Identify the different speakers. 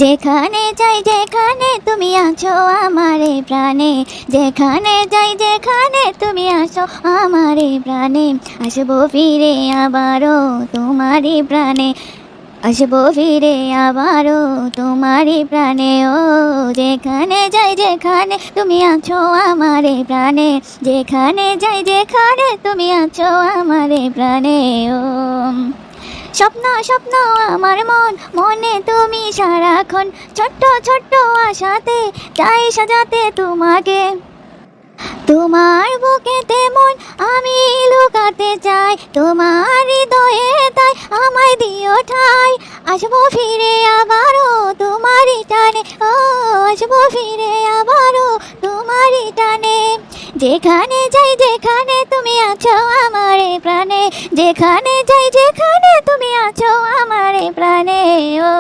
Speaker 1: যেখানে যাই যেখানে তুমি আছো আমারে প্রাণে, যেখানে যাই যেখানে তুমি আছো আমারে প্রাণে, আসবো ফিরে আবারও তোমারই প্রাণে, আসবো ফিরে আবারও তোমারই প্রাণে। ও যেখানে যাই যেখানে তুমি আছো আমারে প্রাণে, যেখানে যাই যেখানে তুমি আছো আমারে প্রাণে। ও স্বপ্ন স্বপ্ন আমার মনে তুমি সারাক্ষণ, ছোট্ট ছোট্ট আশাতে চাই সাজাতে তোমাকে, তোমার বুকেতে মন আমি লুকাতে চাই, তোমার হৃদয়ে তাই আমায় দিও ঠাই, আসবো ফিরে আবারও তোমারই টানে, ও আসবো ফিরে আবারও তোমারই টানে। যেখানে যাই যেখানে তুমি আছো আমারে প্রাণে, যেখানে যাই যেখানে তুমি আছো আমারে প্রাণে। ও